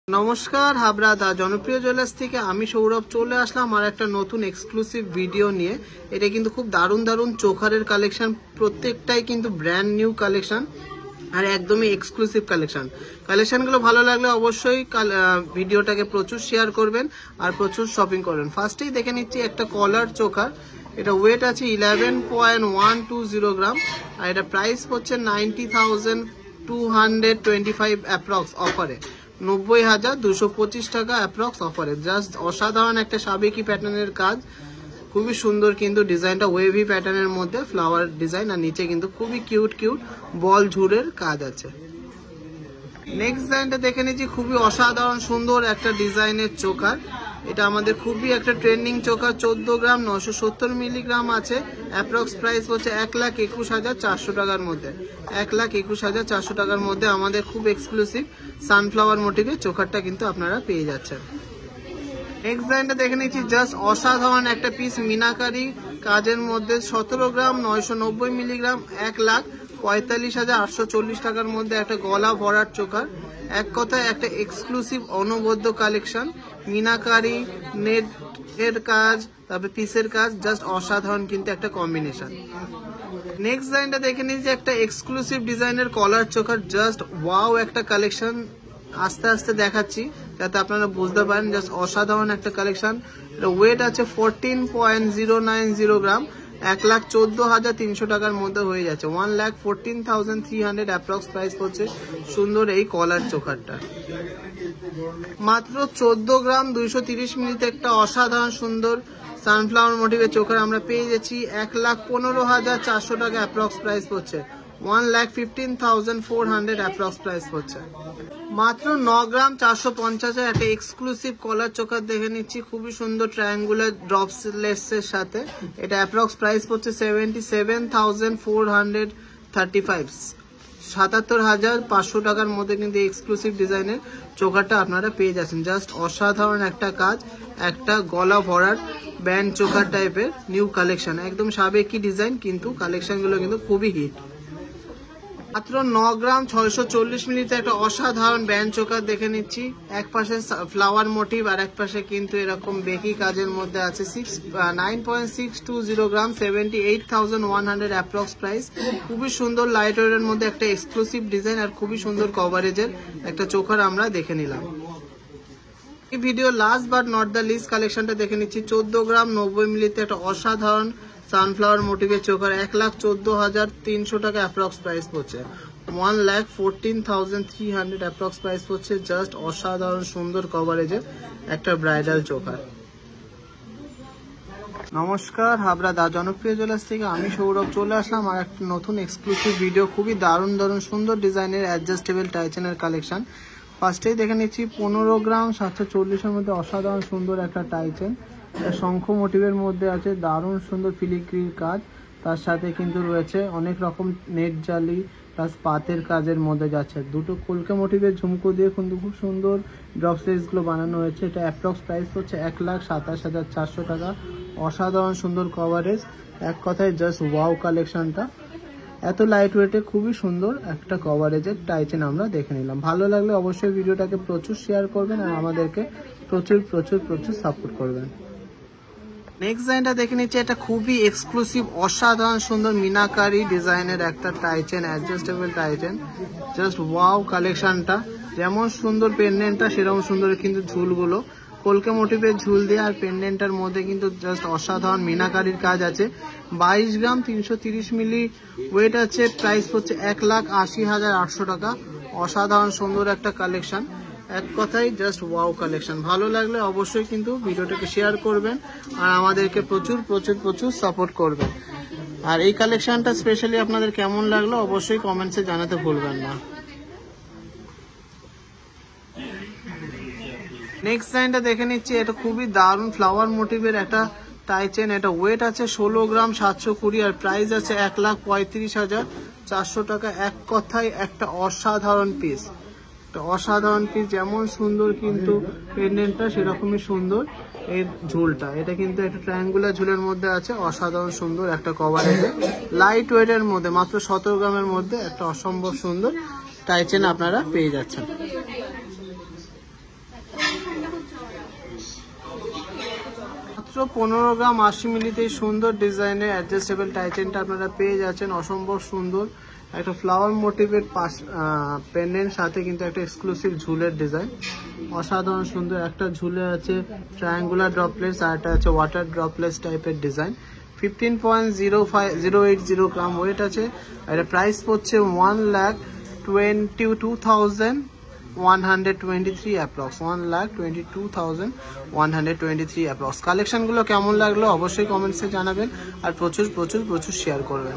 নমস্কার হাবড়া দা জনপ্রিয় জুয়েলার্স থেকে আমি সৌরভ চলে আসলাম আর একটা নতুন এক্সক্লুসিভ ভিডিও নিয়ে। এটা কিন্তু খুব দারুণ দারুণ চোকারের কালেকশন, প্রত্যেকটাই কিন্তু ব্র্যান্ড নিউ কালেকশন আর একদমই এক্সক্লুসিভ কালেকশনগুলো ভালো লাগলে অবশ্যই ভিডিওটাকে প্রচুর শেয়ার করবেন আর প্রচুর শপিং করবেন। ফার্স্টেই দেখে নিচ্ছি একটা কলার চোকার, এটা ওয়েট আছে 11.120 গ্রাম আর এটা প্রাইস হচ্ছে 90,225 অ্যাপ্রক্স অফারে, 90,225 টাকা অ্যাপ্রক্স অফারে। জাস্ট অসাধারণ একটা সাবেকি প্যাটার্নের কাজ, খুবই সুন্দর কিন্তু ডিজাইনটা ওয়েভি প্যাটার্নের মধ্যে ফ্লাওয়ার ডিজাইন আর নিচে কিন্তু খুবই কিউট বল ঝুরের কাজ আছে। নেক্সট ডিজাইনটা দেখে নিচ্ছি, খুবই অসাধারণ সুন্দর একটা ডিজাইনের চোকার। এটা আমাদের খুবই একটা ট্রেন্ডিং চোকার, 14 গ্রাম 970 মিলিগ্রাম আছে। অ্যাপ্রক্স প্রাইস হচ্ছে 1,21,400 টাকার মধ্যে, 1,21,400 টাকার মধ্যে আমাদের খুব এক্সক্লুসিভ সানফ্লাওয়ার মোটিভের চোকারটা কিন্তু আপনারা পেয়ে যাচ্ছেন। নেক্সট ডিজাইনটা দেখে নিচ্ছি, জাস্ট অসাধারণ একটা পিস মিনাকারি কাজের মধ্যে 17 গ্রাম 990 মিলিগ্রাম, 1,45,840 টাকার মধ্যে একটা গলা ভরার চোকার। এক কথায় একটা এক্সক্লুসিভ অনবদ্য কালেকশন, মিনাকারি নেট এর কাজ, তারপরে পিসের কাজ, জাস্ট অসাধারণ কিন্তু একটা কম্বিনেশন। নেক্সট ডিজাইনটা দেখে নিচ্ছি, একটা এক্সক্লুসিভ ডিজাইনের কলার চোকার, জাস্ট ওয়াও একটা কালেকশন। আস্তে আস্তে দেখাচ্ছি যাতে আপনারা বুঝতে পারেন, জাস্ট অসাধারণ একটা কালেকশন। ওয়েট আছে 14.090 গ্রাম, 1,14,300 টাকার মধ্যে হয়ে যাচ্ছে, 1,14,300 অ্যাপ্রক্স প্রাইস পড়ছে সুন্দর এই কলার চোকারটা। মাত্র 14 গ্রাম 230 মিলিতে একটা অসাধারণ সুন্দর সানফ্লাওয়ার মোটিভের চোকার আমরা পেয়ে যাচ্ছি, 1,15,400 টাকা অ্যাপ্রক্স প্রাইস পড়ছে, 1,15,400 অ্যাপ্রক্স প্রাইস পড়ছে। মাত্র 9 গ্রাম 450 একটা এক্সক্লুসিভ কলার চোকার দেখে নিচ্ছি, খুবই সুন্দর ট্রায়াঙ্গুলার ড্রপস লেসের সাথে। এটা অ্যাপ্রক্স প্রাইস পড়ছে 77,435, 77,500 টাকার মধ্যে কিন্তু এক্সক্লুসিভ ডিজাইনের চোকারটা আপনারা পেয়ে যাচ্ছেন। জাস্ট অসাধারণ একটা কাজ, একটা গলা ভরার ব্যান্ড চোকার টাইপের নিউ কালেকশন, একদম সাবেকি ডিজাইন কিন্তু কালেকশনগুলো কিন্তু খুবই হিট। মাত্র 9 গ্রাম 640 মিলিতে একটা অসাধারণ ব্যান্ড চোকার দেখে নিচ্ছি, এক পাশে ফ্লাওয়ার মোটিভ আর এক পাশে কিন্তু এরকম বেকি কাজের মধ্যে আছে। 9.620 গ্রাম, 78,100 অ্যাপ্রক্স প্রাইস। খুবই সুন্দর লাইট ওয়েটের মধ্যে একটা এক্সক্লুসিভ ডিজাইন আর খুবই সুন্দর কভারেজের একটা চোকার আমরা দেখে নিলাম। এই video last but not the least কালেকশনটা দেখে নিচ্ছি, 14 গ্রাম 90 মিলিতে একটা অসাধারণ সানফ্লাওয়ার মোটিভের চোকার, 1,14,300 টাকা অ্যাপ্রক্স প্রাইস পড়ছে, 1,14,300 অ্যাপ্রক্স প্রাইস পড়ছে। জাস্ট অসাধারণ সুন্দর কভারেজের একটা ব্রাইডাল চোকার। নমস্কার হাবড়া দা জনপ্রিয় জুয়েলার্স থেকে আমি সৌরভ চলে আসলাম আর একটা নতুন এক্সক্লুসিভ ভিডিও, খুবই দারুণ সুন্দর ডিজাইনের অ্যাডজাস্টেবল টাইচেনের কালেকশন। ফার্স্টেই দেখে নিচ্ছি 15 গ্রাম 740-এর মধ্যে অসাধারণ সুন্দর একটা টাইচেন, শঙ্খ মোটিভের মধ্যে আছে, দারুণ সুন্দর ফিলিগ্রির কাজ, তার সাথে কিন্তু রয়েছে অনেক রকম নেট জালি প্লাস পাতের কাজের মধ্যে যাচ্ছে। দুটো কলকে মোটিভের ঝুমকো দিয়ে কিন্তু খুব সুন্দর ড্রপ স্লেটসগুলো বানানো হয়েছে। এটা অ্যাপ্রক্স প্রাইস হচ্ছে 1,27,400 টাকা, অসাধারণ সুন্দর কভারেজ। এক কথায় জাস্ট ওয়াও কালেকশনটা, এত লাইট ওয়েটে খুবই সুন্দর একটা কভারেজের টাইচেন আমরা দেখে নিলাম। ভালো লাগলে অবশ্যই ভিডিওটাকে প্রচুর শেয়ার করবেন আর আমাদেরকে প্রচুর সাপোর্ট করবেন। নেক্সট ডিজাইনটা দেখে নিচ্ছি, এটা খুবই এক্সক্লুসিভ অসাধারণ সুন্দর মিনাকারি ডিজাইনের একটা টাইচেন, অ্যাডজাস্টেবল টাইচেন। জাস্ট ওয়াও কালেকশনটা, যেমন সুন্দর পেন্ডেন্টটা সেরকম সুন্দর কিন্তু ঝুলগুলো, কলকে মোটিভের ঝুল দিয়ে আর পেন্ডেন্টটার মধ্যে কিন্তু জাস্ট অসাধারণ মিনাকারির কাজ আছে। 22 গ্রাম 330 মিলি ওয়েট আছে, প্রাইস হচ্ছে 1,80,800 টাকা, অসাধারণ সুন্দর একটা কালেকশন। এক কথাই জাস্ট ওয়াও কালেকশন। ভালো লাগলে অবশ্যই কিন্তু ভিডিওটাকে শেয়ার করবেন আর আমাদেরকে প্রচুর সাপোর্ট করবেন। আর এই কালেকশনটা স্পেশালি আপনাদের কেমন লাগলো অবশ্যই কমেন্টসে জানাতে ভুলবেন না। নেক্সট ডিজাইনটা দেখে নিচ্ছি, এটা খুবই দারুণ ফ্লাওয়ার মোটিভের একটা টাইচেন, এটা ওয়েট আছে 16 গ্রাম 720 আর প্রাইস আছে 1,35,400 টাকা। এক কথায় একটা অসাধারণ পিস, যেমন সুন্দর কিন্তু পেন্ডেন্টটা সেরকমই সুন্দর এর ঝুলটা। এটা কিন্তু একটা ট্রায়াঙ্গুলার ঝুলের মধ্যে আছে, অসাধারণ সুন্দর একটা কভারেজ, লাইট ওয়েটের মধ্যে মাত্র 17 গ্রামের মধ্যে একটা অসম্ভব সুন্দর টাইচেন আপনারা পেয়ে যাচ্ছেন। মাত্র 15 গ্রাম 80 মিলিতে সুন্দর ডিজাইনের অ্যাডজাস্টেবল টাইটেনটা আপনারা পেয়ে যাচ্ছেন। অসম্ভব সুন্দর একটা ফ্লাওয়ার মোটিভের পেন্ডেন্ট সাথে কিন্তু একটা এক্সক্লুসিভ ঝুলের ডিজাইন, অসাধারণ সুন্দর। একটা ঝুলে আছে ট্রায়াঙ্গুলার ড্রপলেটস আর একটা আছে ওয়াটার ড্রপলেটস টাইপের ডিজাইন। 15.080 গ্রাম ওয়েট আছে। এটা প্রাইস পড়ছে 1,22,123 অ্যাপ্রক্স, 1,22,123 অ্যাপ্রক্স। কালেকশনগুলো কেমন লাগলো অবশ্যই কমেন্টসে জানাবেন আর প্রচুর প্রচুর প্রচুর শেয়ার করবেন।